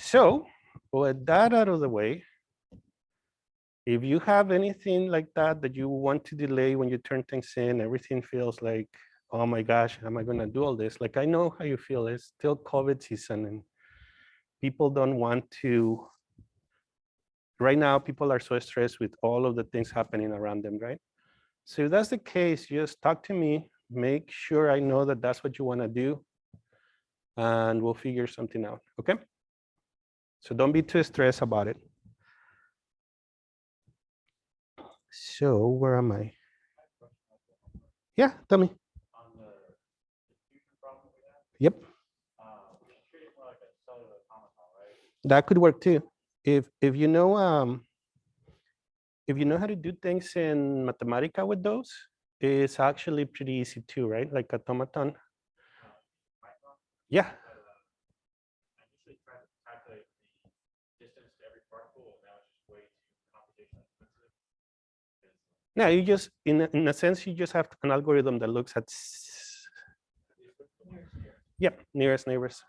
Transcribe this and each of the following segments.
So with that out of the way, if you have anything like that that you want to delay when you turn things in, everything feels like, oh my gosh, am I gonna do all this? Like, I know how you feel. It's still COVID season and people don't want to, right now, people are so stressed with all of the things happening around them, right? So if that's the case, just talk to me, make sure I know that that's what you wanna do, and we'll figure something out, okay? So don't be too stressed about it. So where am I? Yeah, tell me. Yep. That could work too. If you know how to do things in Mathematica with those, it's actually pretty easy too, right? Like automaton. Yeah. No, you just in a sense you just have an algorithm that looks at yep, nearest neighbors.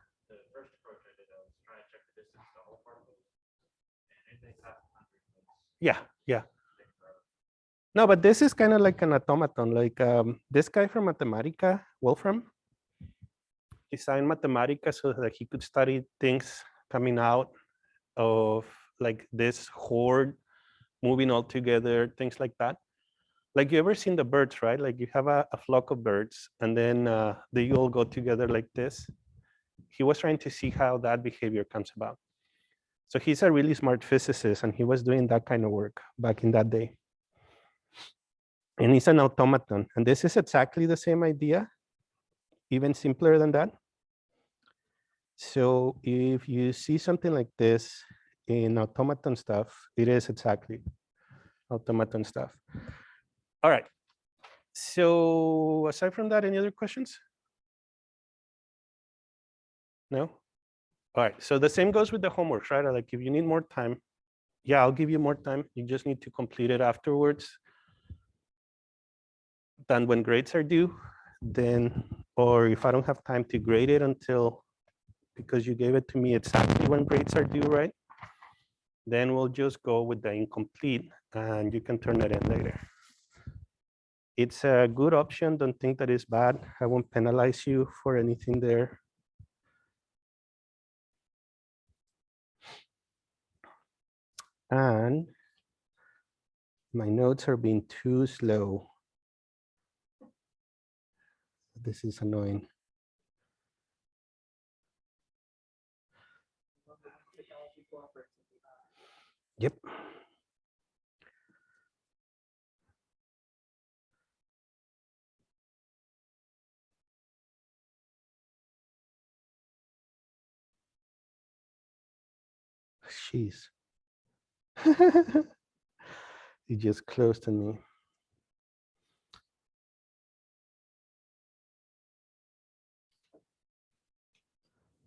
Yeah, yeah. No, but this is kind of like an automaton, like this guy from Mathematica, Wolfram, designed Mathematica so that he could study things coming out of like this horde moving all together, things like that. Like you ever seen the birds, right? Like you have a flock of birds and then they all go together like this. He was trying to see how that behavior comes about. So he's a really smart physicist and he was doing that kind of work back in that day. And he's an automaton. And this is exactly the same idea, even simpler than that. So if you see something like this in automaton stuff, it is exactly automaton stuff. All right. So aside from that, any other questions? No? All right. So the same goes with the homework, right? Like if you need more time, yeah, I'll give you more time. You just need to complete it afterwards than when grades are due. Then, or if I don't have time to grade it until, because you gave it to me exactly when grades are due, right? Then we'll just go with the incomplete and you can turn it in later. It's a good option. Don't think that it's bad. I won't penalize you for anything there. And my notes are being too slow. This is annoying. Yep. Jeez. It just closed on me.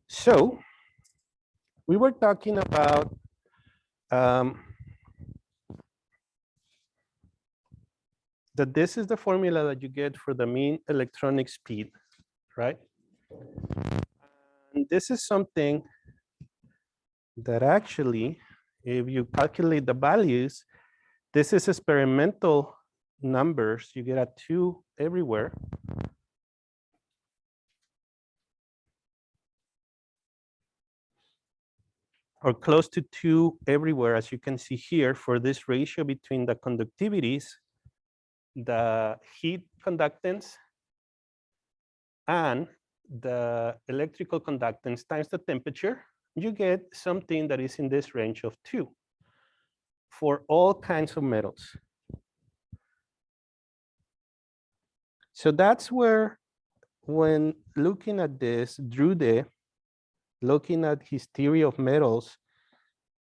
So we were talking about that this is the formula that you get for the mean electronic speed, right? And this is something that actually, if you calculate the values, this is experimental numbers. You get a 2 everywhere. Or close to 2 everywhere, as you can see here, for this ratio between the conductivities, the heat conductance, and the electrical conductance times the temperature, you get something that is in this range of 2 for all kinds of metals. So that's where, when looking at this, Drude, looking at his theory of metals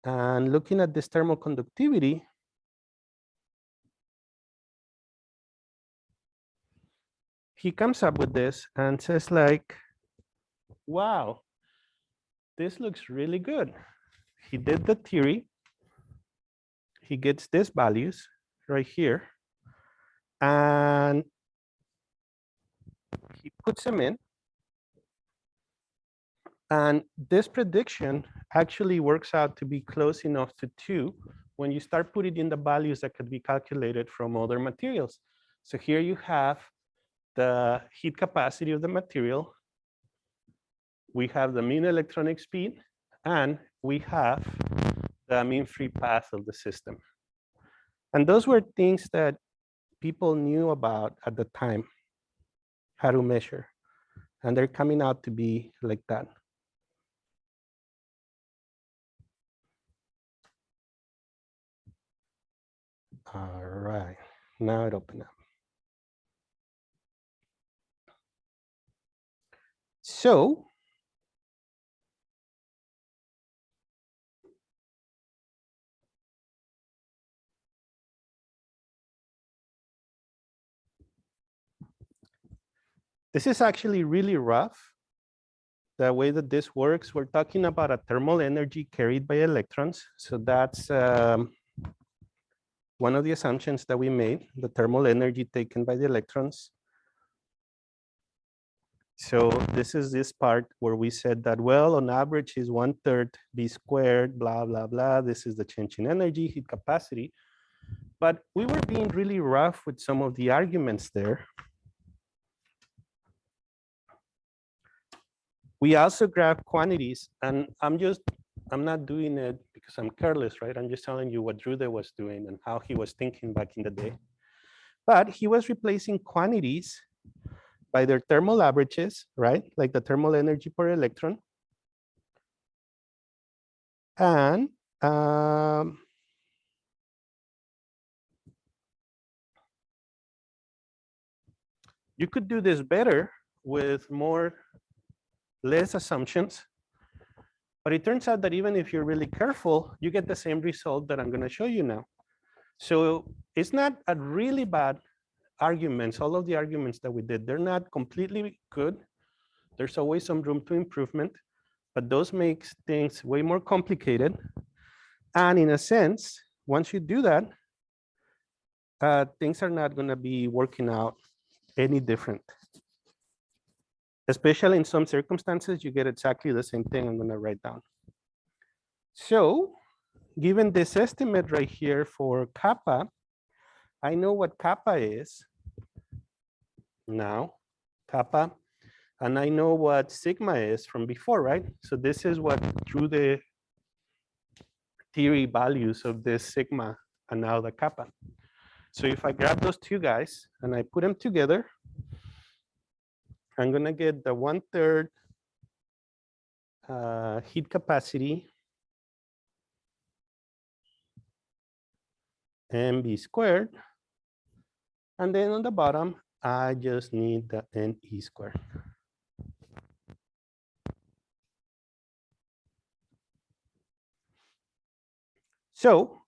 and looking at this thermal conductivity, he comes up with this and says like, wow, this looks really good. He did the theory. He gets these values right here. And he puts them in. And this prediction actually works out to be close enough to 2 when you start putting in the values that could be calculated from other materials. So here you have the heat capacity of the material. We have the mean electronic speed, and we have the mean free path of the system. And those were things that people knew about at the time, how to measure. And they're coming out to be like that. All right, now it opened up. So this is actually really rough. The way that this works, we're talking about a thermal energy carried by electrons. So that's one of the assumptions that we made, the thermal energy taken by the electrons. So this is this part where we said that, well, on average is 1/3 B squared, blah, blah, blah. This is the change in energy, heat capacity. But we were being really rough with some of the arguments there. We also graph quantities, and I'm not doing it because I'm careless, right? I'm just telling you what Drude was doing and how he was thinking back in the day. But he was replacing quantities by their thermal averages, right? Like the thermal energy per electron. And you could do this better with less assumptions. But it turns out that even if you're really careful, you get the same result that I'm going to show you now. So it's not a really bad arguments. All of the arguments that we did, they're not completely good. There's always some room to improvement, but those makes things way more complicated. And in a sense, once you do that, things are not going to be working out any different. Especially in some circumstances, you get exactly the same thing I'm going to write down. So given this estimate right here for kappa, I know what kappa is now, kappa, and I know what sigma is from before, right? So this is what drew the theory values of this sigma and now the kappa. So if I grab those two guys and I put them together, I'm gonna get the 1/3 heat capacity mv squared. And then on the bottom, I just need the ne squared. So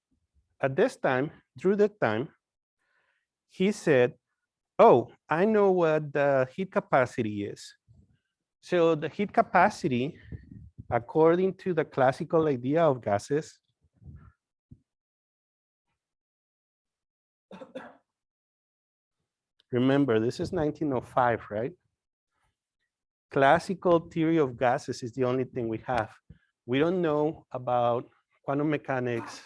at this time, through that time, he said, oh, I know what the heat capacity is. So the heat capacity, according to the classical idea of gases, remember, this is 1905, right? Classical theory of gases is the only thing we have. We don't know about quantum mechanics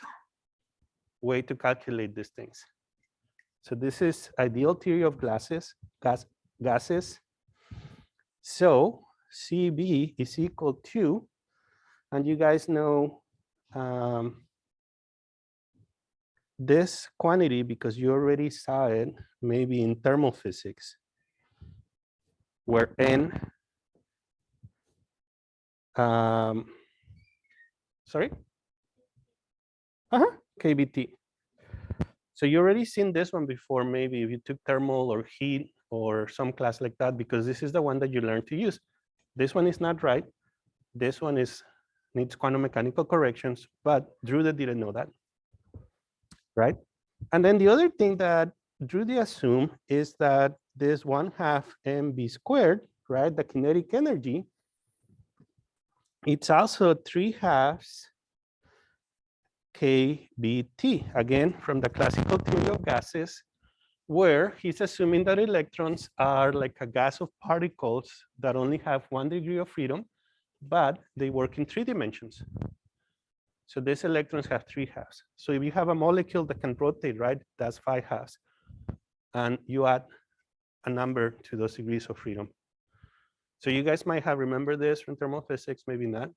way to calculate these things. So this is ideal theory of gases. So CB is equal to, and you guys know this quantity because you already saw it maybe in thermal physics, where N, sorry? KBT. So you already seen this one before, maybe if you took thermal or heat or some class like that, because this is the one that you learned to use. This one is not right. This one needs quantum mechanical corrections, but Drude didn't know that, right? And then the other thing that Drude assumed is that this 1/2 mv squared, right, the kinetic energy, it's also 3/2 kBT, again, from the classical theory of gases, where he's assuming that electrons are like a gas of particles that only have 1 degree of freedom. but they work in 3 dimensions. So these electrons have 3 halves. So if you have a molecule that can rotate, right, that's 5 halves. And you add a number to those degrees of freedom. So you guys might have remembered this from thermophysics, maybe not.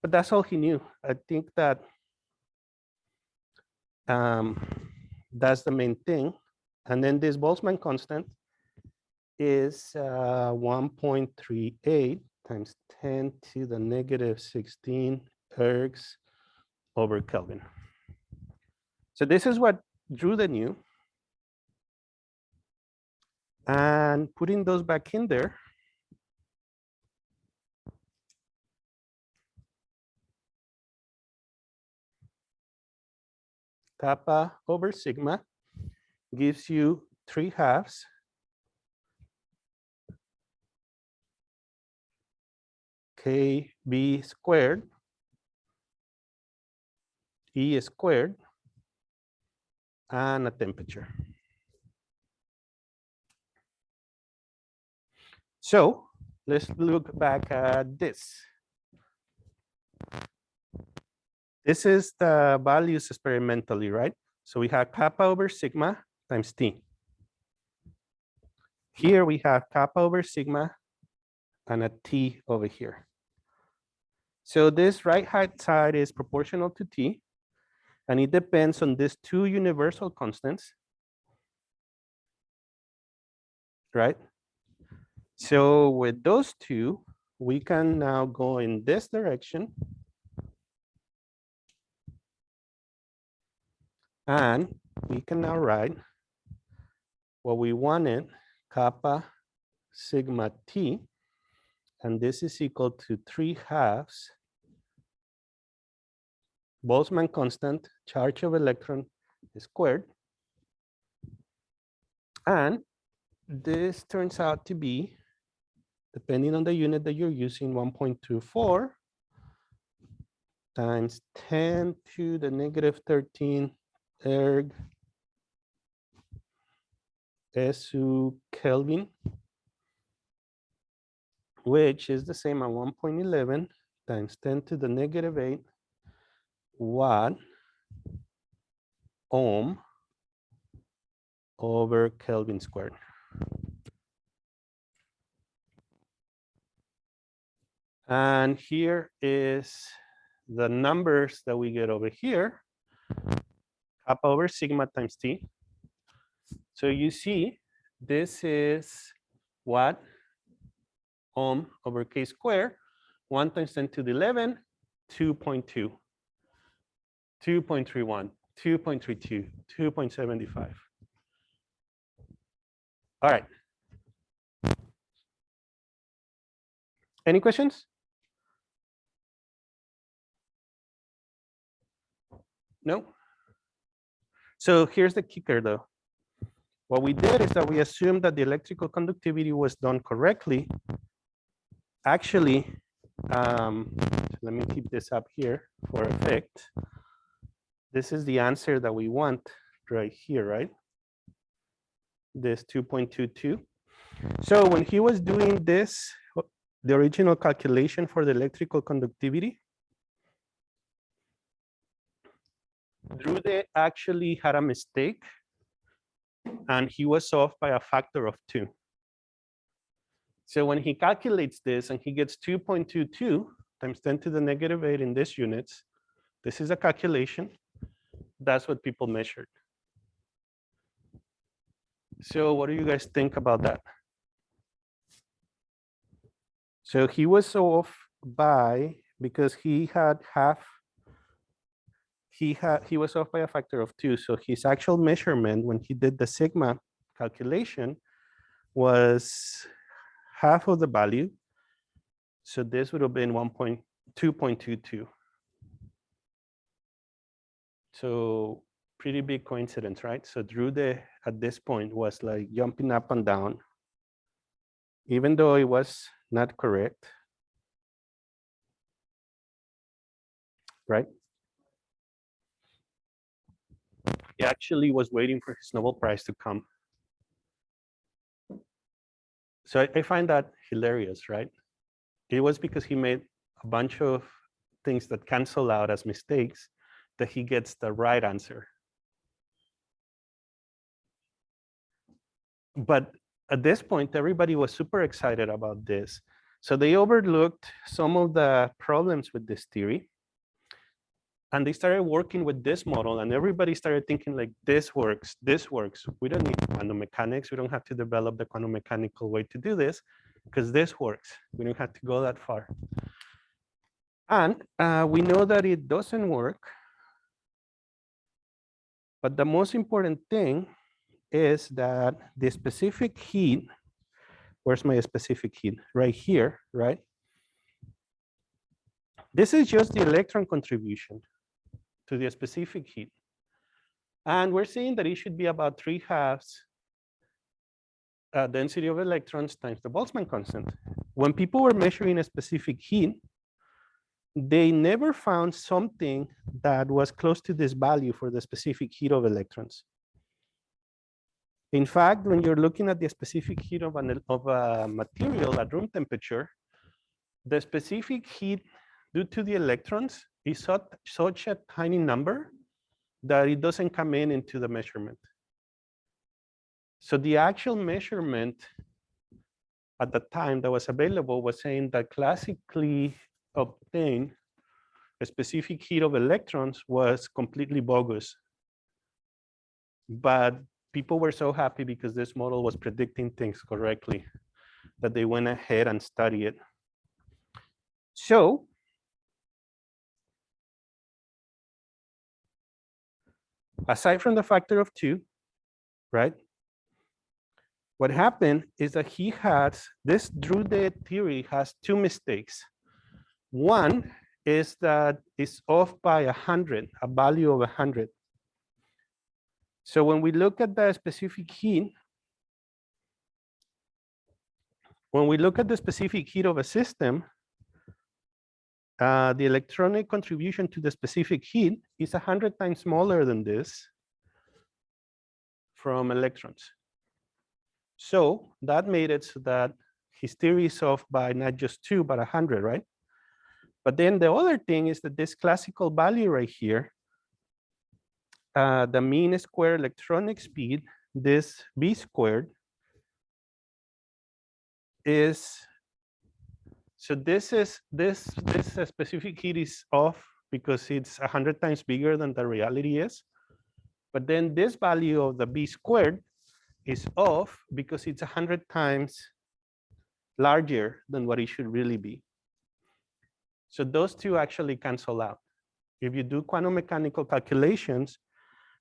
But that's all he knew. I think that that's the main thing. And then this Boltzmann constant is 1.38 times 10 to the negative 16 ergs over Kelvin. So this is what Drude knew. And putting those back in there, kappa over sigma gives you 3 halves KB squared E squared and a temperature. So let's look back at this. This is the values experimentally, right? So we have kappa over sigma times T. Here we have kappa over sigma and a T over here. So this right-hand side is proportional to T, and it depends on these 2 universal constants, right? So with those 2, we can now go in this direction. And we can now write what we wanted, kappa sigma T, and this is equal to 3 halves Boltzmann constant, charge of electron squared. And this turns out to be, depending on the unit that you're using, 1.24 times 10 to the negative 13 erg SU Kelvin, which is the same as 1.11 times 10 to the negative 8 watt ohm over Kelvin squared. And here is the numbers that we get over here, kappa over sigma times T. So you see, this is watt ohm over K squared, 1 times 10 to the 11, 2.2, 2.31, 2.32, 2.75. All right. Any questions? No? So here's the kicker though. What we did is that we assumed that the electrical conductivity was done correctly. Actually, let me keep this up here for effect. This is the answer that we want right here, right? This 2.22. So when he was doing this, the original calculation for the electrical conductivity, Drude actually had a mistake and he was off by a factor of 2. So when he calculates this and he gets 2.22 times 10 to the negative 8 in this units, this is a calculation. That's what people measured. So what do you guys think about that? So he was off by, because he had half, he was off by a factor of 2. So his actual measurement when he did the sigma calculation was half of the value. So this would have been 2.22. So pretty big coincidence, right? So Drude at this point was like jumping up and down, even though it was not correct, right? He actually was waiting for his Nobel Prize to come. So I find that hilarious, right? It was because he made a bunch of things that cancel out as mistakes, that he gets the right answer. But at this point, everybody was super excited about this. So they overlooked some of the problems with this theory. And they started working with this model, and everybody started thinking like, this works, this works. We don't need quantum mechanics. We don't have to develop the quantum mechanical way to do this, because this works. We don't have to go that far. And we know that it doesn't work. But the most important thing is that the specific heat, where's my specific heat? Right here, right? This is just the electron contribution to the specific heat. And we're saying that it should be about 3/2 density of electrons times the Boltzmann constant. When people were measuring a specific heat, they never found something that was close to this value for the specific heat of electrons. In fact, when you're looking at the specific heat of a material at room temperature, the specific heat due to the electrons is such a tiny number that it doesn't come into the measurement. So the actual measurement at the time that was available was saying that classically obtained a specific heat of electrons was completely bogus. But people were so happy because this model was predicting things correctly that they went ahead and studied it. So aside from the factor of 2, right? What happened is that he has, this Drude theory has 2 mistakes. One is that it's off by 100, a value of 100. So when we look at the specific heat, of a system, the electronic contribution to the specific heat is 100 times smaller than this from electrons. So that made it so that his theory is off by not just 2, but 100, right? But then the other thing is that this classical value right here, the mean square electronic speed, this v squared, is, so this specific heat is off because it's 100 times bigger than the reality is. But then this value of the v squared is off because it's 100 times larger than what it should really be. So those two actually cancel out. If you do quantum mechanical calculations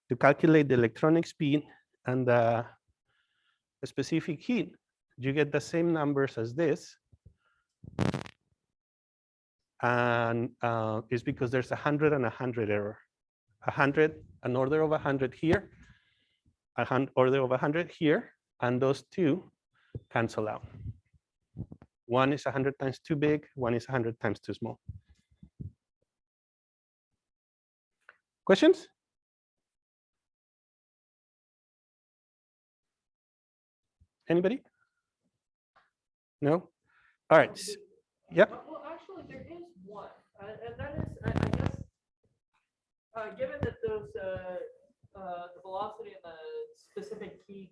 to calculate the electronic speed and the specific heat, you get the same numbers as this. And it's because there's 100 and 100 error. 100, an order of 100 here, an order of 100 here, and those two cancel out. One is 100 times too big, one is 100 times too small. Questions? Anybody? No? All right. Yep. Well, actually, there is one, and that is, I guess, given that those the velocity and the specific heat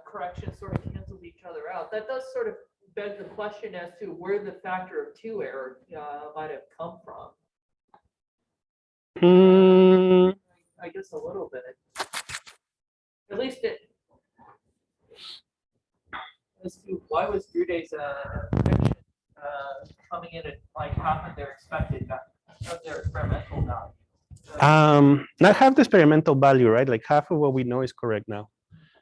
correction sort of cancels each other out, that does sort of beg the question as to where the factor of 2 error might have come from. I guess a little bit. At least it. As to why was Drude's prediction coming in at like half of their expected of their experimental value? Not half the experimental value, right? Like half of what we know is correct now.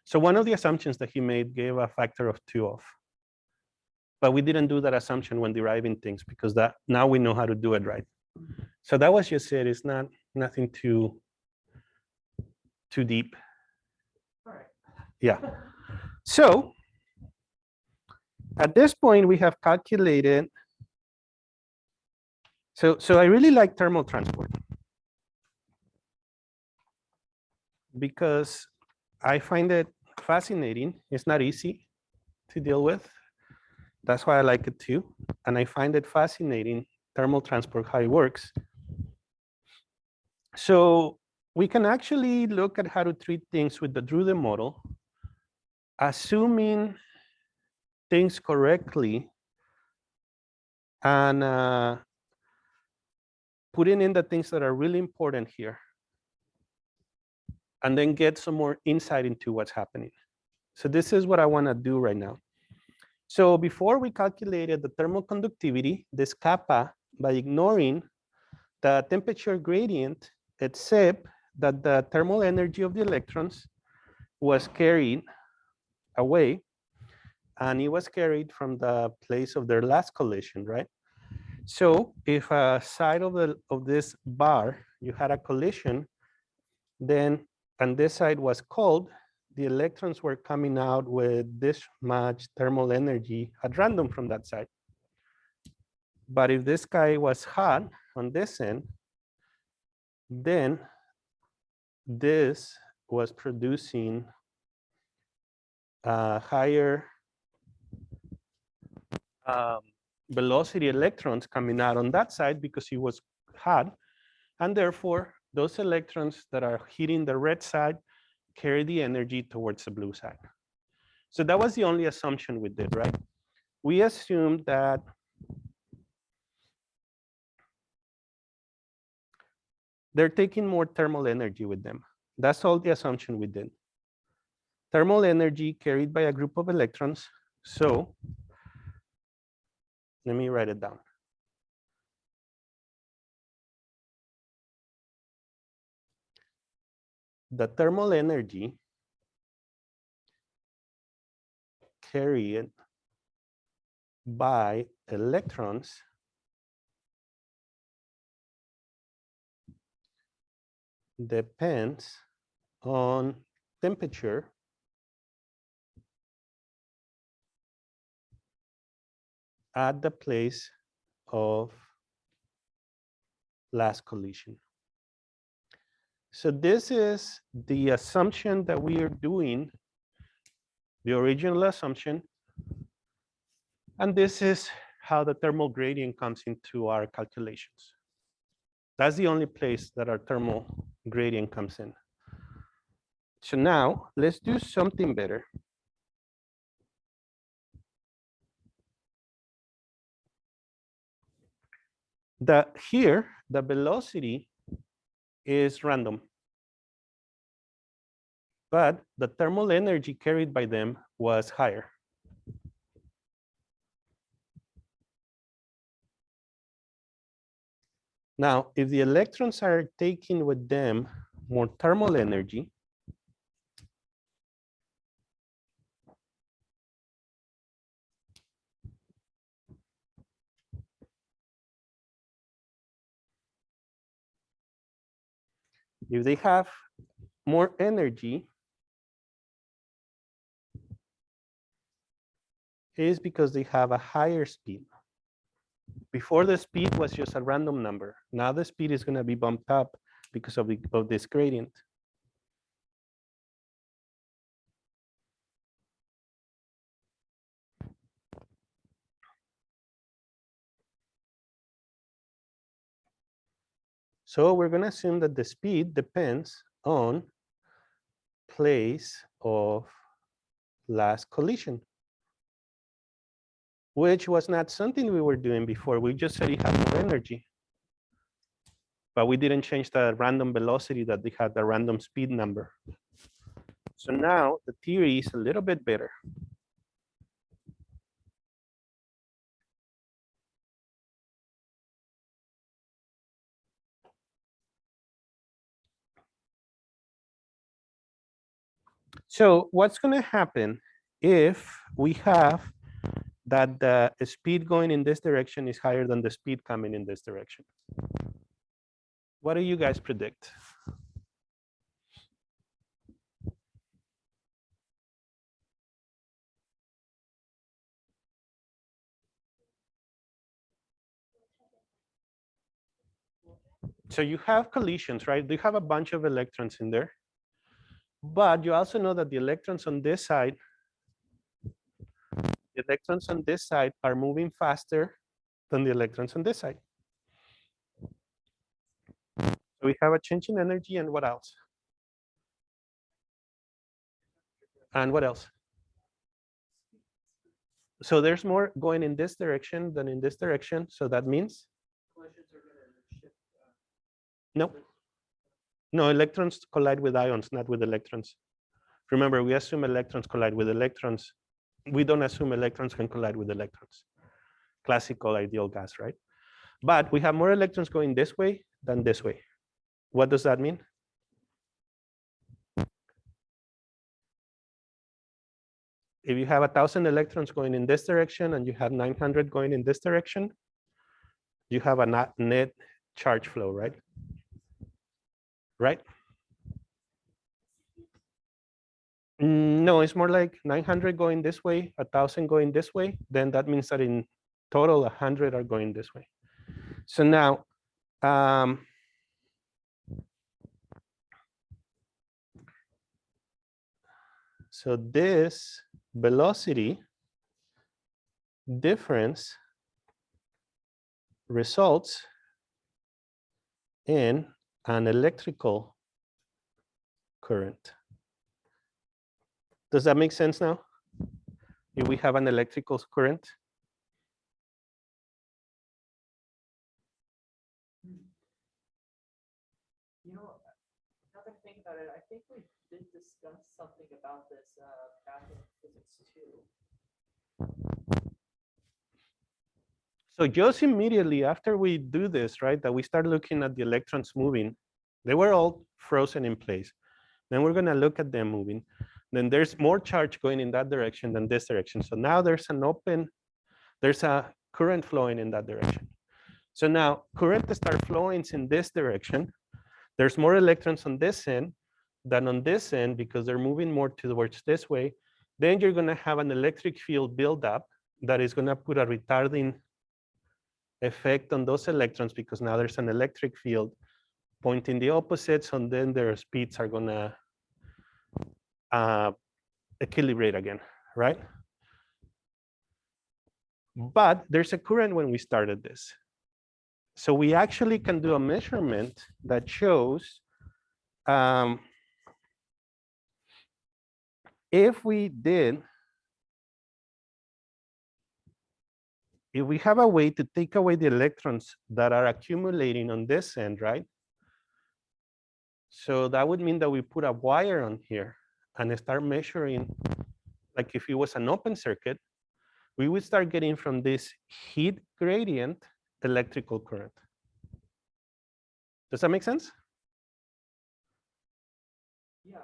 So one of the assumptions that he made gave a factor of 2 off. But we didn't do that assumption when deriving things because that now we know how to do it right. So that was just it. It's not nothing too deep. All right. Yeah. So at this point, we have calculated. So I really like thermal transport because I find it fascinating. It's not easy to deal with. That's why I like it too. And I find it fascinating thermal transport, how it works. So we can actually look at how to treat things with the Drude model, assuming things correctly and putting in the things that are really important here, and then get some more insight into what's happening. So this is what I want to do right now. So before we calculated the thermal conductivity, this kappa, by ignoring the temperature gradient, except that the thermal energy of the electrons was carried away, and it was carried from the place of their last collision, right? So if a side of this bar, you had a collision, then, and this side was cold, the electrons were coming out with this much thermal energy at random from that side. But if this guy was hot on this end, then this was producing higher velocity electrons coming out on that side because it was hot. And therefore, those electrons that are hitting the red side carry the energy towards the blue side. So that was the only assumption we did, right? We assumed that they're taking more thermal energy with them. That's all the assumption we did. Thermal energy carried by a group of electrons. So let me write it down. The thermal energy carried by electrons depends on temperature at the place of last collision. So this is the assumption that we are doing, the original assumption. And this is how the thermal gradient comes into our calculations. That's the only place that our thermal gradient comes in. So now let's do something better. Here, the velocity is random, but the thermal energy carried by them was higher. Now, if the electrons are taking with them more thermal energy, if they have more energy, is because they have a higher speed. Before, the speed was just a random number. Now the speed is going to be bumped up because of this gradient. So we're going to assume that the speed depends on place of last collision, which was not something we were doing before. We just said it had more energy, but we didn't change the random velocity that they had, the random speed number. So now the theory is a little bit better. So what's going to happen if we have that the speed going in this direction is higher than the speed coming in this direction? What do you guys predict? So you have collisions, right? You have a bunch of electrons in there, but you also know that the electrons on this side, are moving faster than the electrons on this side. So we have a change in energy, and what else? And what else? So there's more going in this direction than in this direction. So that means? No. No, electrons collide with ions, not with electrons. Remember, we assume electrons collide with electrons. We don't assume electrons can collide with electrons. Classical ideal gas, right? But we have more electrons going this way than this way. What does that mean? If you have 1,000 electrons going in this direction and you have 900 going in this direction, you have a net charge flow, right? Right? No, it's more like 900 going this way, 1,000 going this way. Then that means that in total, 100 are going this way. So now, so this velocity difference results in an electrical current. Does that make sense now? If we have an electrical current? You know, now that I think about it, I think we did discuss something about this back in physics 2. So just immediately after we do this, right, that we start looking at the electrons moving, they were all frozen in place. Then we're gonna look at them moving. Then there's more charge going in that direction than this direction. So now there's a current flowing in that direction. So now current start flowing in this direction. There's more electrons on this end than on this end because they're moving more towards this way. Then you're gonna have an electric field build up that is gonna put a retarding effect on those electrons because now there's an electric field pointing the opposites, and then their speeds are gonna equilibrate again, right? But there's a current when we started this. So we actually can do a measurement that shows if we have a way to take away the electrons that are accumulating on this end, right? So that would mean that we put a wire on here and start measuring, like if it was an open circuit, we would start getting from this heat gradient electrical current. Does that make sense? Yeah,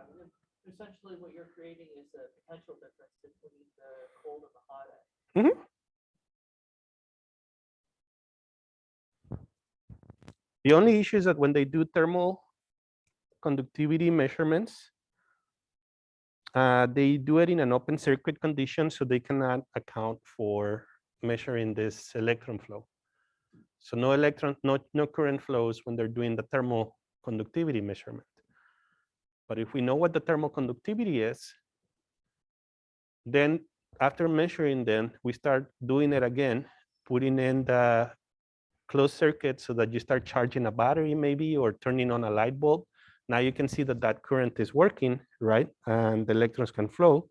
essentially what you're creating is a potential difference between the cold and the hot end. Mm-hmm. The only issue is that when they do thermal conductivity measurements, they do it in an open circuit condition, so they cannot account for measuring this electron flow. So no current flows when they're doing the thermal conductivity measurement. But if we know what the thermal conductivity is, then after measuring them, we start doing it again, putting in the closed circuit so that you start charging a battery maybe, or turning on a light bulb. Now you can see that that current is working, right? And the electrons can flow.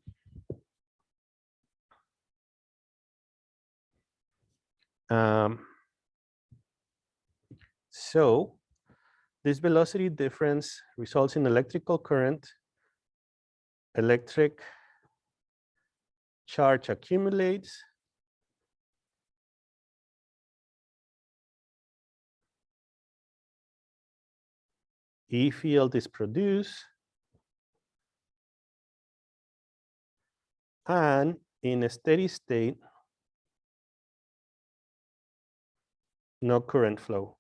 So this velocity difference results in electrical current, electric charge accumulates, E field is produced, and in a steady state, no current flow.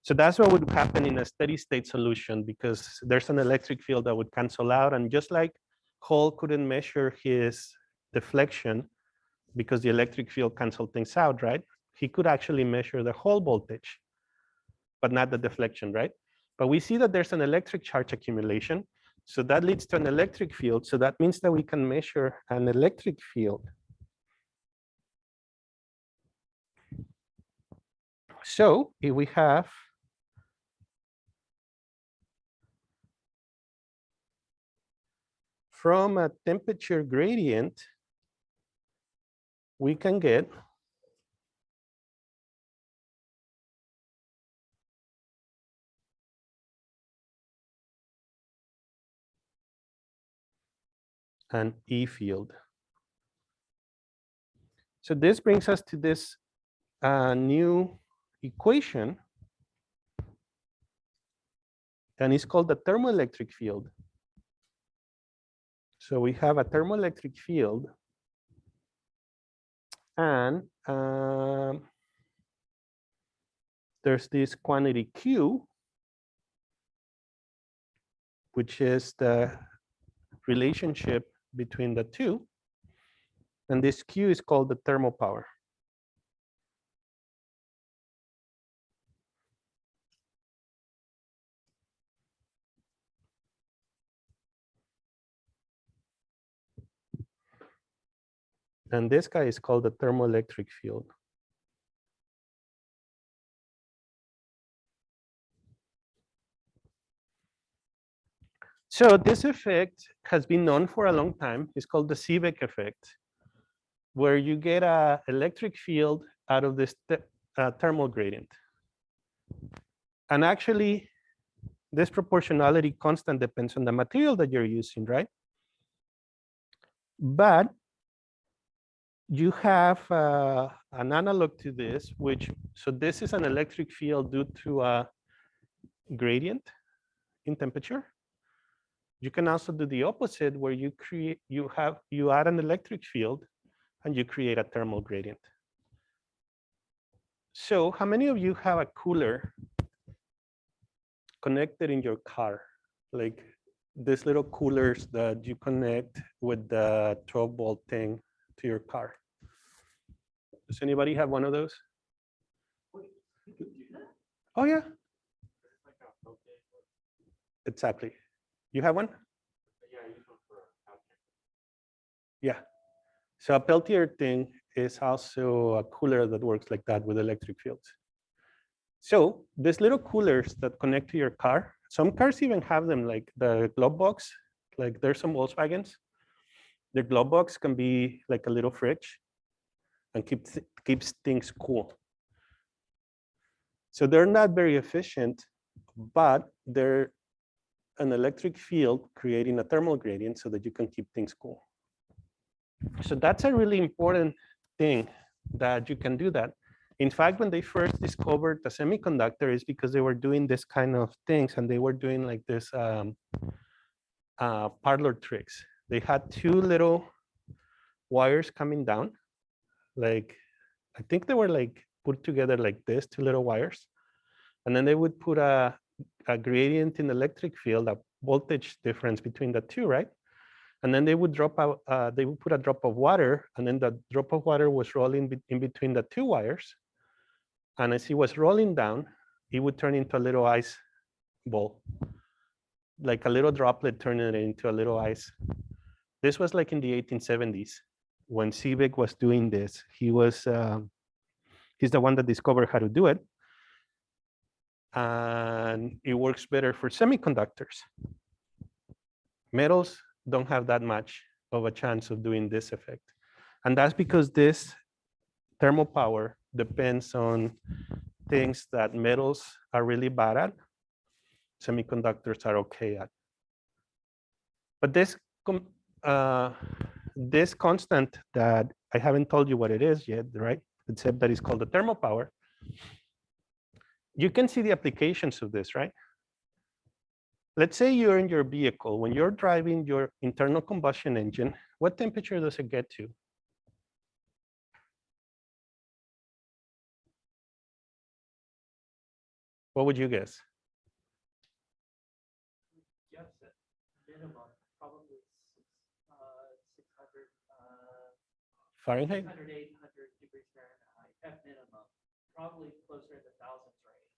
So that's what would happen in a steady state solution, because there's an electric field that would cancel out. And just like Hall couldn't measure his deflection because the electric field canceled things out, right? He could actually measure the Hall voltage, but not the deflection, right? But we see that there's an electric charge accumulation. So that leads to an electric field. So that means that we can measure an electric field. So if we have from a temperature gradient, we can get an E field. So this brings us to this new equation, and it's called the thermoelectric field. So we have a thermoelectric field, and there's this quantity Q, which is the relationship between the two. And this Q is called the thermal power. And this guy is called the thermoelectric field. So this effect has been known for a long time. It's called the Seebeck effect, where you get an electric field out of this thermal gradient. And actually, this proportionality constant depends on the material that you're using, right? But you have an analog to this, so this is an electric field due to a gradient in temperature. You can also do the opposite, where you add an electric field and you create a thermal gradient. So how many of you have a cooler connected in your car? Like these little coolers that you connect with the 12-volt thing to your car. Does anybody have one of those? Oh yeah. Exactly. You have one? Yeah. So a Peltier thing is also a cooler that works like that with electric fields. So these little coolers that connect to your car, some cars even have them, like the glove box, like there's some Volkswagens. The glove box can be like a little fridge and keeps things cool. So they're not very efficient, but they're an electric field creating a thermal gradient so that you can keep things cool. So that's a really important thing, that you can do that. In fact, when they first discovered the semiconductor, is because they were doing this kind of things, and they were doing like this parlor tricks. They had two little wires coming down, like I think they were like put together like this, two little wires, and then they would put a gradient in the electric field, a voltage difference between the two, right? And then they would drop out, they would put a drop of water, and then the drop of water was rolling in between the two wires. And as it was rolling down, it would turn into a little ice ball, like a little droplet turning it into a little ice. This was like in the 1870s when Seebeck was doing this. He's the one that discovered how to do it. And it works better for semiconductors. Metals don't have that much of a chance of doing this effect. And that's because this thermal power depends on things that metals are really bad at, semiconductors are okay at. But this constant that I haven't told you what it is yet, right? Except that it's called the thermal power. You can see the applications of this, right? Let's say you're in your vehicle. When you're driving your internal combustion engine, what temperature does it get to? What would you guess? Yes, at minimum, probably 600, Fahrenheit? 600, 800 degrees Fahrenheit at minimum, probably closer in the thousands range.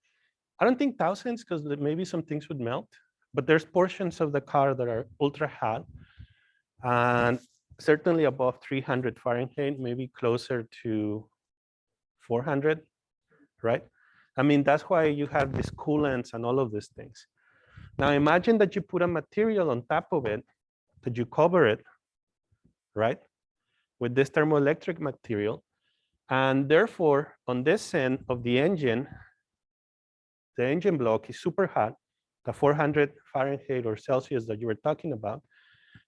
I don't think thousands, because maybe some things would melt, but there's portions of the car that are ultra hot, and certainly above 300 Fahrenheit, maybe closer to 400, right? I mean, that's why you have these coolants and all of these things. Now imagine that you put a material on top of it, that you cover it, right? With this thermoelectric material. And therefore, on this end of the engine block is super hot, the 400 Fahrenheit or Celsius that you were talking about.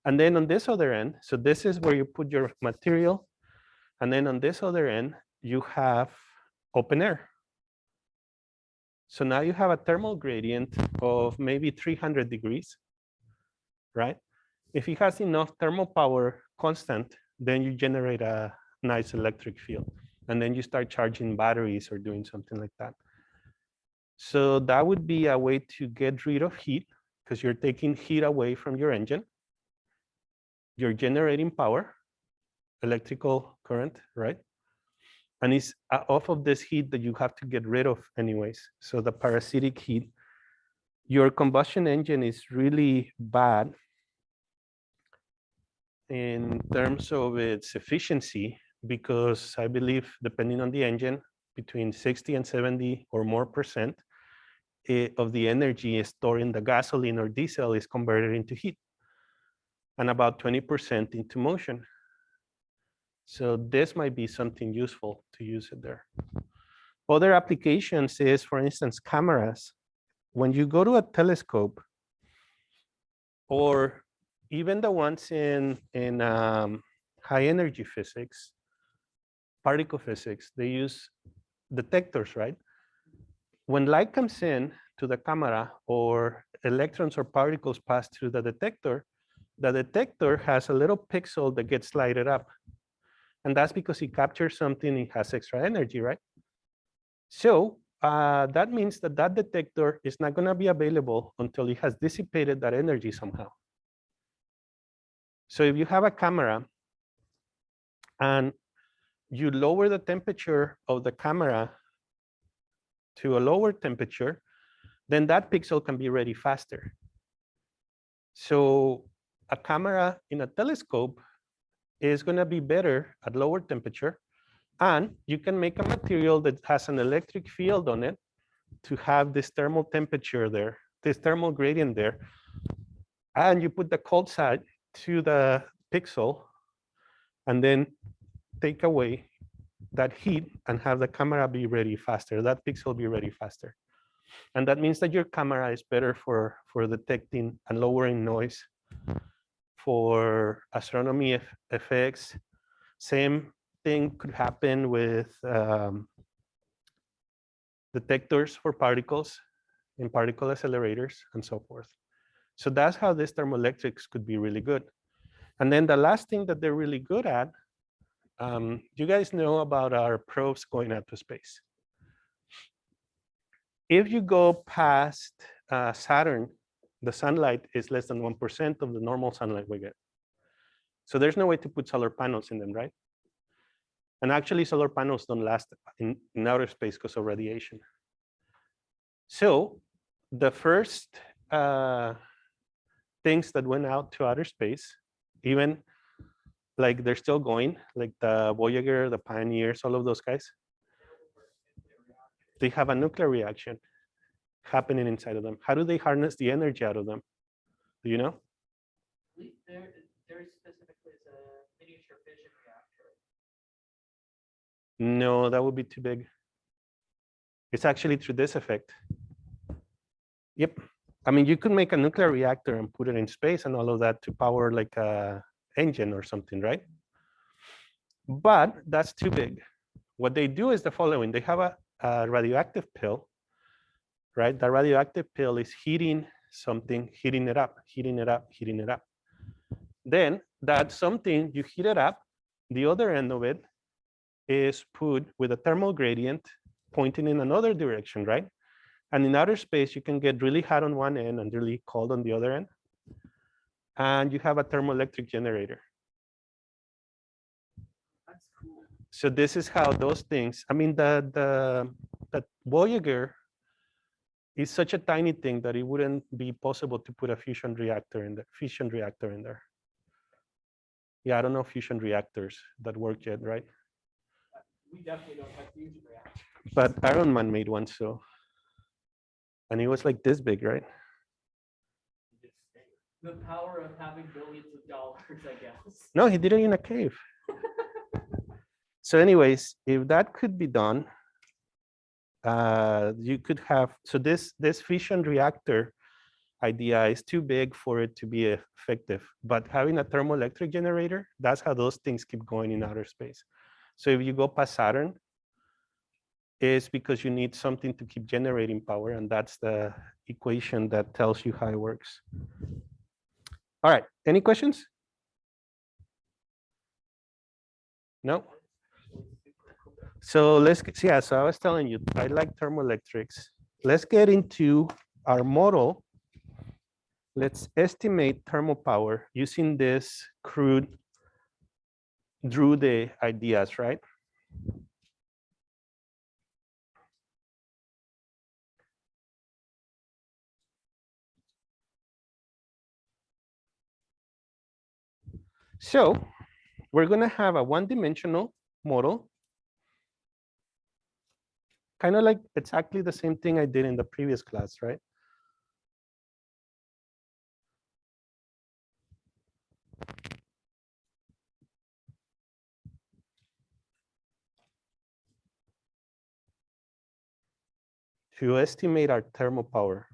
And then on this other end, so this is where you put your material. And then on this other end, you have open air. So now you have a thermal gradient of maybe 300 degrees, right? If it has enough thermal power constant, then you generate a nice electric field. And then you start charging batteries or doing something like that. So that would be a way to get rid of heat, because you're taking heat away from your engine. You're generating power, electrical current, right? And it's off of this heat that you have to get rid of anyways. So the parasitic heat, your combustion engine is really bad in terms of its efficiency, because I believe, depending on the engine, between 60 and 70 or more percent of the energy stored in the gasoline or diesel is converted into heat, and about 20% into motion. So this might be something useful to use it there. Other applications is, for instance, cameras. When you go to a telescope, or even the ones in high energy physics, particle physics, they use detectors, right? When light comes in to the camera, or electrons or particles pass through the detector has a little pixel that gets lighted up. And that's because it captures something, it has extra energy, right? So that means that that detector is not going to be available until it has dissipated that energy somehow. So if you have a camera and you lower the temperature of the camera to a lower temperature, then that pixel can be ready faster. So a camera in a telescope is going to be better at lower temperature, and you can make a material that has an electric field on it to have this thermal temperature there, this thermal gradient there, and you put the cold side to the pixel and then take away that heat and have the camera be ready faster, that pixel be ready faster. And that means that your camera is better for detecting and lowering noise, for astronomy effects. Same thing could happen with detectors for particles in particle accelerators and so forth. So that's how these thermoelectrics could be really good. And then the last thing that they're really good at, you guys know about our probes going out to space. If you go past Saturn, the sunlight is less than 1% of the normal sunlight we get. So there's no way to put solar panels in them, right? And actually, solar panels don't last in outer space because of radiation. So the first things that went out to outer space, even like they're still going, like the Voyager, the Pioneers, all of those guys, they have a nuclear reaction happening inside of them. How do they harness the energy out of them? Do you know? There specifically is a miniature fission reactor. No, that would be too big. It's actually through this effect. Yep. I mean, you could make a nuclear reactor and put it in space and all of that to power like a engine or something, right? But that's too big. What they do is the following. They have a radioactive pill, right? The radioactive pill is heating something, heating it up, heating it up, heating it up. Then that something, you heat it up, the other end of it is put with a thermal gradient pointing in another direction, right? And in outer space, you can get really hot on one end and really cold on the other end. And you have a thermoelectric generator. That's cool. So this is how those things, I mean, the Voyager is such a tiny thing that it wouldn't be possible to put a fusion reactor in there. Yeah, I don't know fusion reactors that work yet, right? We definitely don't have fusion reactors. but Iron Man made one, so, and it was like this big, right? The power of having billions of dollars, I guess. No, he did it in a cave. So anyways, if that could be done, you could have, so this fission reactor idea is too big for it to be effective, but having a thermoelectric generator, that's how those things keep going in outer space. So if you go past Saturn, it's because you need something to keep generating power, and that's the equation that tells you how it works. All right, any questions? No? So let's, yeah, so I was telling you, I like thermoelectrics. Let's get into our model. Let's estimate thermal power using this crude Drude ideas, right? So we're gonna have a one-dimensional model, kind of like exactly the same thing I did in the previous class, right? To estimate our thermal power.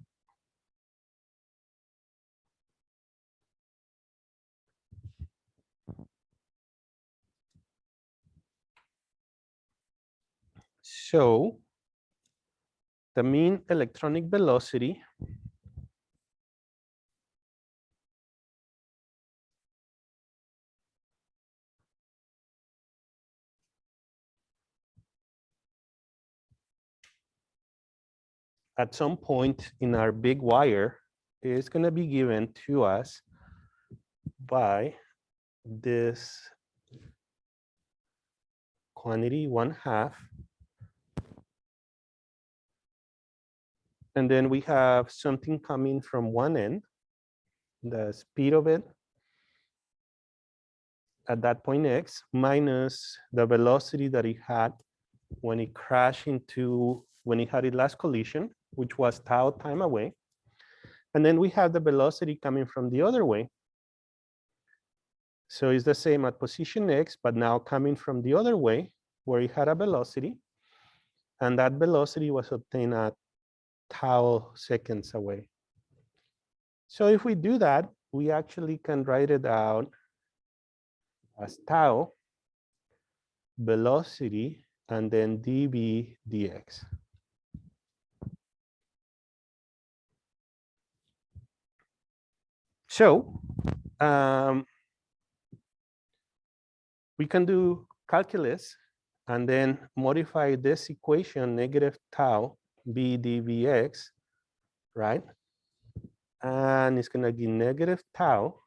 So the mean electronic velocity at some point in our big wire is going to be given to us by this quantity 1/2. And then we have something coming from one end, the speed of it at that point x minus the velocity that it had when it crashed into, when it had its last collision, which was tau time away. And then we have the velocity coming from the other way. So it's the same at position x, but now coming from the other way where it had a velocity. And that velocity was obtained at tau seconds away. So if we do that, we actually can write it out as tau velocity and then dv dx. So we can do calculus and then modify this equation, negative tau b dvx, right? And it's going to be negative tau,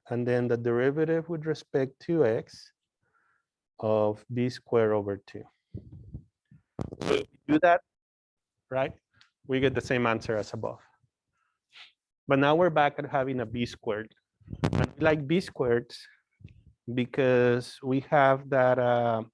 and then the derivative with respect to x of b squared over 2. So if we do that, right, we get the same answer as above. But now we're back at having a b squared. And we like b squareds because we have that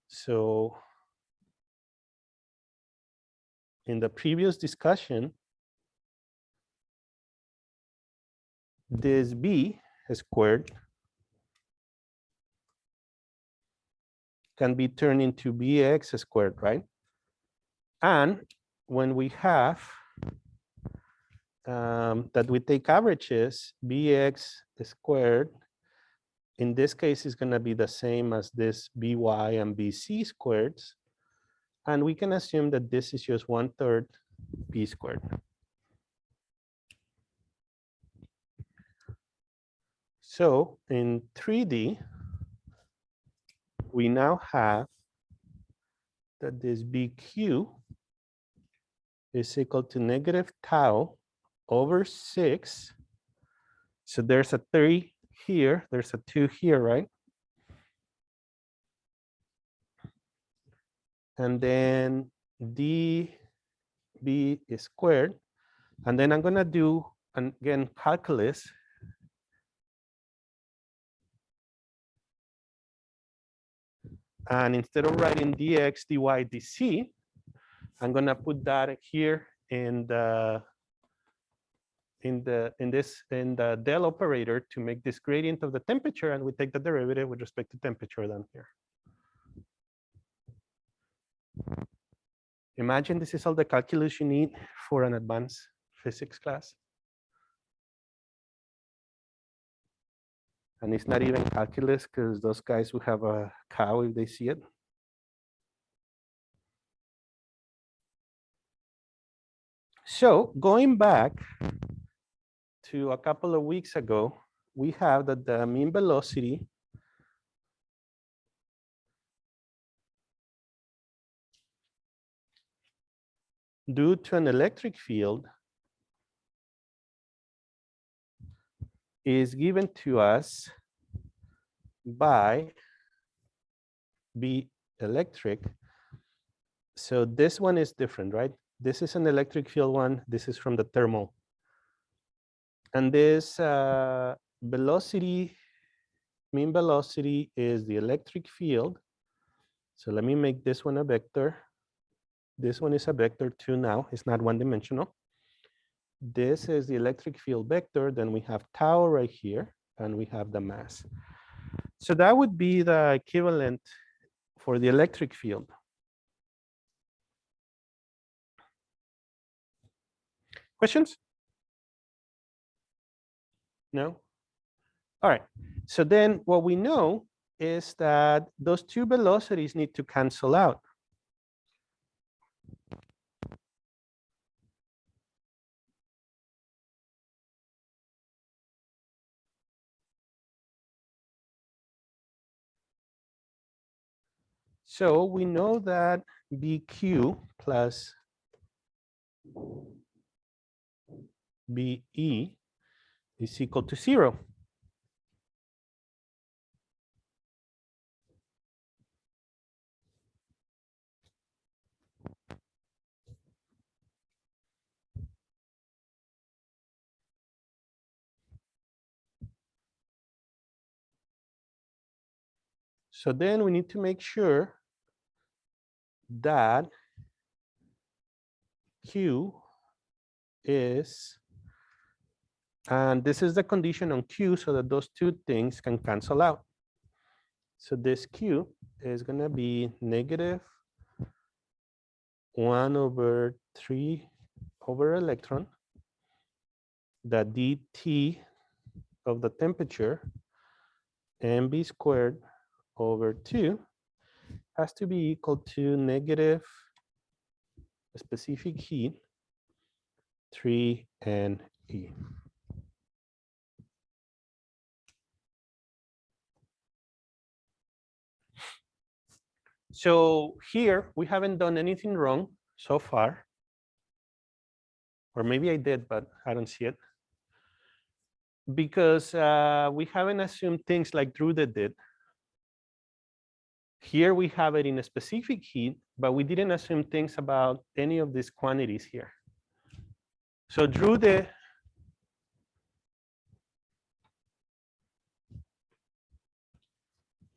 so in the previous discussion, this b squared can be turned into bx squared, right? And when we have that we take averages, bx squared, in this case, is going to be the same as this by and bc squareds. And we can assume that this is just 1/3 b squared. So in 3D, we now have that this bq is equal to negative tau over 6. So there's a 3 here, there's a 2 here, right? And then db squared And then I'm gonna do, again, calculus. And instead of writing dx, dy, dc, I'm gonna put that here in the del operator to make this gradient of the temperature, and we take the derivative with respect to temperature down here. Imagine this is all the calculus you need for an advanced physics class. And it's not even calculus because those guys will have a cow if they see it. So going back to a couple of weeks ago, we have that the mean velocity due to an electric field is given to us by B electric. So this one is different, right? This is an electric field one. This is from the thermal. And this velocity, mean velocity is the electric field. So let me make this one a vector. This one is a vector too now. It's not one dimensional. This is the electric field vector. Then we have tau right here, and we have the mass. So that would be the equivalent for the electric field. Questions? No? All right. So then what we know is that those two velocities need to cancel out. So we know that BQ plus BE is equal to 0. So then we need to make sure that Q is, and this is the condition on Q so that those two things can cancel out. So this Q is going to be negative 1/3 over electron, the dT of the temperature, mv squared over 2 has to be equal to negative specific heat 3 NE. So here we haven't done anything wrong so far. Or maybe I did, but I don't see it. Because we haven't assumed things like Drude did. Here we have it in a specific heat, but we didn't assume things about any of these quantities here. So Drude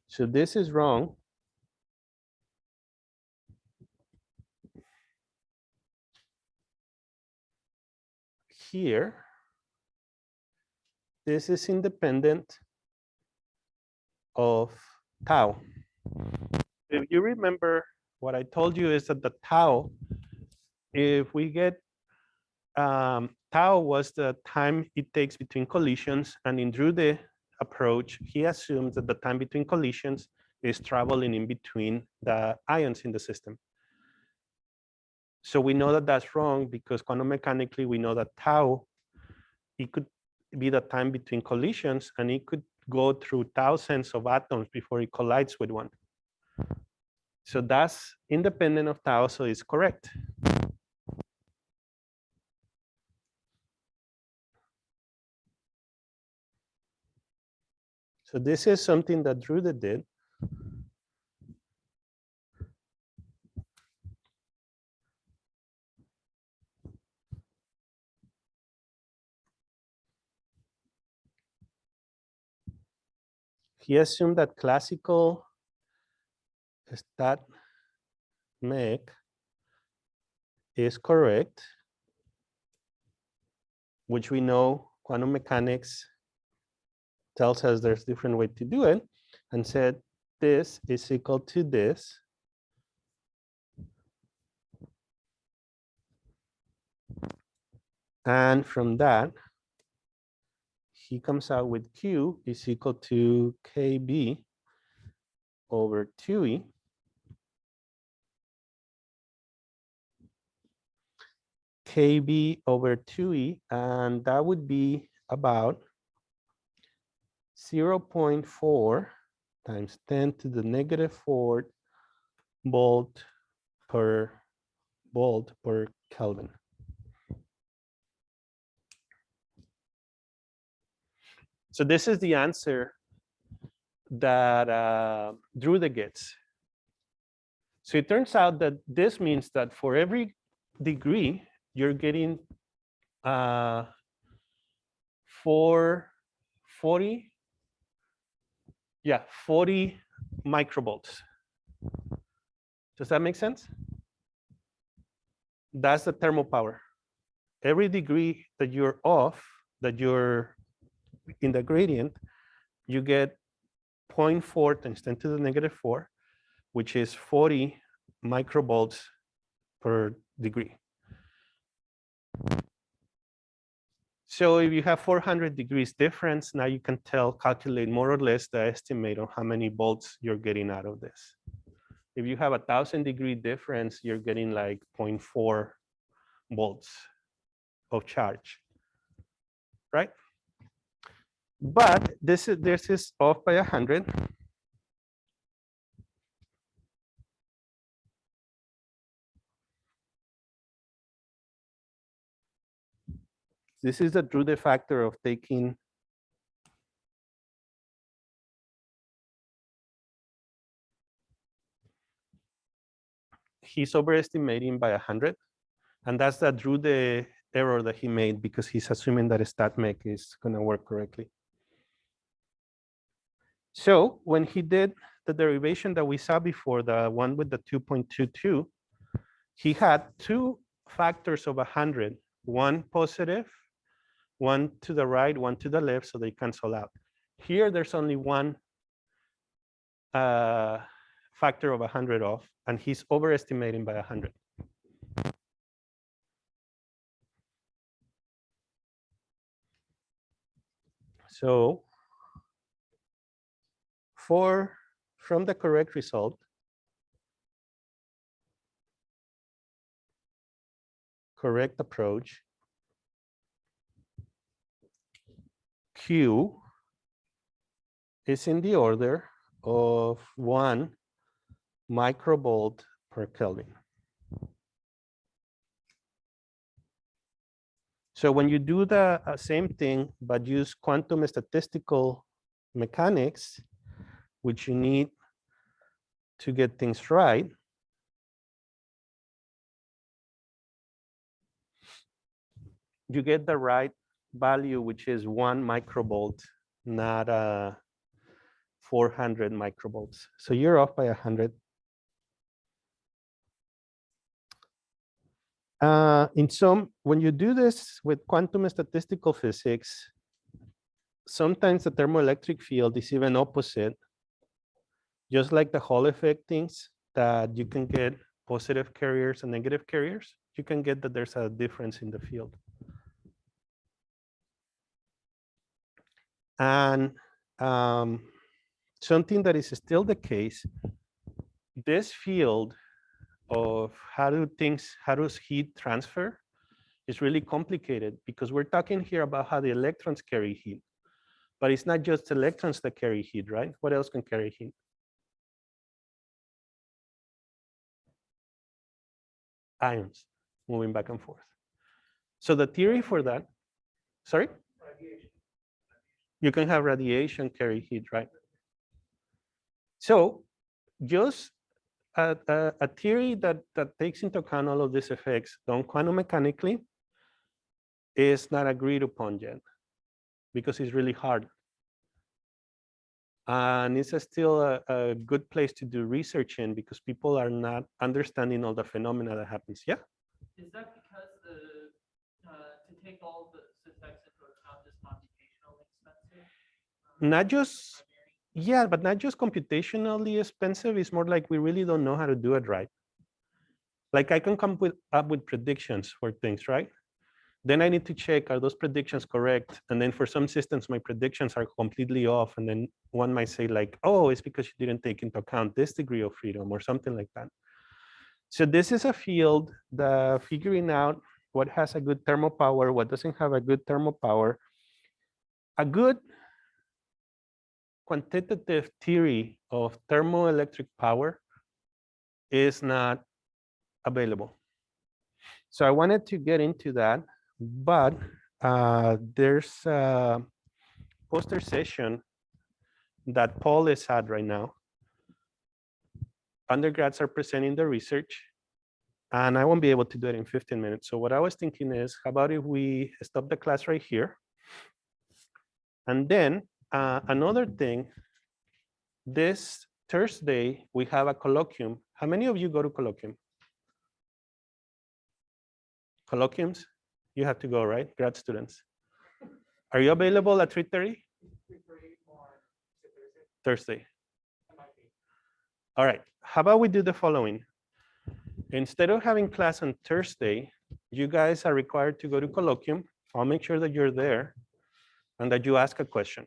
so this is wrong. Here, this is independent of tau. If you remember, what I told you is that the tau, if we get tau was the time it takes between collisions, and in Drude approach, he assumes that the time between collisions is traveling in between the ions in the system. So we know that that's wrong because quantum mechanically we know that tau, it could be the time between collisions, and it could go through thousands of atoms before it collides with one. So that's independent of tau, so it's correct. So this is something that Drude did. he assumed that classical stat mech is correct, which we know quantum mechanics tells us there's different way to do it, and said this is equal to this. And from that, he comes out with Q is equal to KB over 2E. KB over 2E, and that would be about 0.4 times 10 to the negative 4 volt per Kelvin. So this is the answer that Drude gets. So it turns out that this means that for every degree, you're getting 40 microvolts. Does that make sense? That's the thermal power. Every degree that you're off, that you're in the gradient, you get 0.4 times 10 to the negative 4, which is 40 microvolts per degree. So if you have 400 degrees difference, now you can calculate more or less the estimate on how many volts you're getting out of this. If you have 1,000-degree difference, you're getting like 0.4 volts of charge, right? But this is off by 100. This is the Drude factor of taking he's overestimating by 100, and that's the Drude error that he made because he's assuming that a stat mech is going to work correctly. So when he did the derivation that we saw before, the one with the 2.22, he had two factors of 100, one positive, one to the right, one to the left, so they cancel out. Here, there's only one factor of 100 off, and he's overestimating by 100. So from the correct result, correct approach, Q is in the order of 1 microvolt per Kelvin. So when you do the same thing, but use quantum statistical mechanics, which you need to get things right, you get the right value, which is 1 microvolt, not 400 microvolts. So you're off by 100. When you do this with quantum statistical physics, sometimes the thermoelectric field is even opposite. Just like the Hall effect things, that you can get positive carriers and negative carriers, you can get that there's a difference in the field. And something that is still the case, this field of how does heat transfer is really complicated, because we're talking here about how the electrons carry heat, but it's not just electrons that carry heat, right? What else can carry heat? Ions moving back and forth. So the theory for that, sorry? Radiation. You can have radiation carry heat, right? So just a theory that takes into account all of these effects done quantum mechanically is not agreed upon yet, because it's really hard. And it's still a good place to do research in because people are not understanding all the phenomena that happens. Yeah. Is that because to take all the effects into account is computationally expensive? Not just, yeah, but not just computationally expensive. It's more like we really don't know how to do it right. Like I can come up with predictions for things, right? Then I need to check, are those predictions correct? And then for some systems, my predictions are completely off. And then one might say like, oh, it's because you didn't take into account this degree of freedom or something like that. So this is a field that figuring out what has a good thermal power, what doesn't have a good thermal power. A good quantitative theory of thermoelectric power is not available. So I wanted to get into that, but there's a poster session that Paul is at right now. Undergrads are presenting the research, and I won't be able to do it in 15 minutes. So what I was thinking is, how about if we stop the class right here? And then another thing, this Thursday, we have a colloquium. How many of you go to colloquium? Colloquiums? You have to go, right? Grad students. Are you available at 3:30? Thursday. All right. How about we do the following? Instead of having class on Thursday, you guys are required to go to colloquium. I'll make sure that you're there and that you ask a question.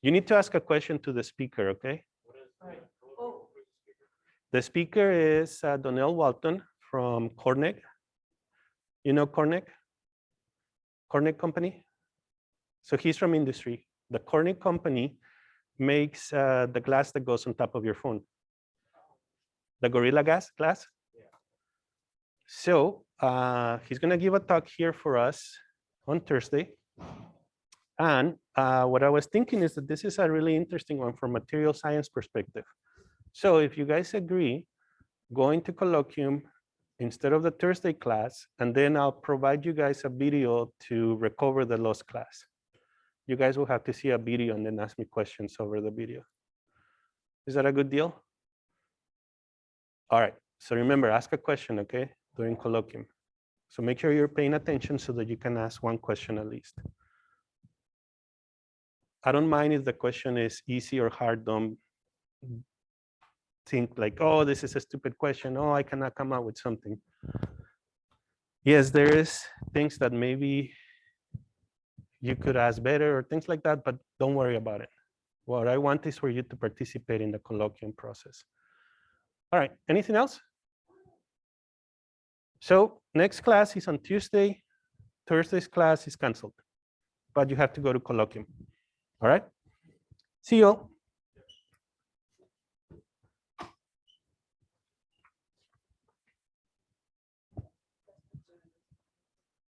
You need to ask a question to the speaker, okay? Right. Oh, The speaker is Donnell Walton from Corneg. You know Corneg? Corneg Company? So he's from industry. The Corneg Company makes the glass that goes on top of your phone. The Gorilla Glass? Yeah. So he's gonna give a talk here for us on Thursday. And what I was thinking is that this is a really interesting one from material science perspective. So if you guys agree, going to colloquium instead of the Thursday class, and then I'll provide you guys a video to recover the lost class. You guys will have to see a video and then ask me questions over the video. Is that a good deal? All right, so remember, ask a question, okay, during colloquium. So make sure you're paying attention so that you can ask one question at least. I don't mind if the question is easy or hard. Don't think like, oh, this is a stupid question. Oh, I cannot come up with something. Yes, there is things that maybe you could ask better or things like that, but don't worry about it. What I want is for you to participate in the colloquium process. All right, anything else? So next class is on Tuesday. Thursday's class is canceled, but you have to go to colloquium. All right, see you all.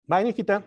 Bye, Nikita.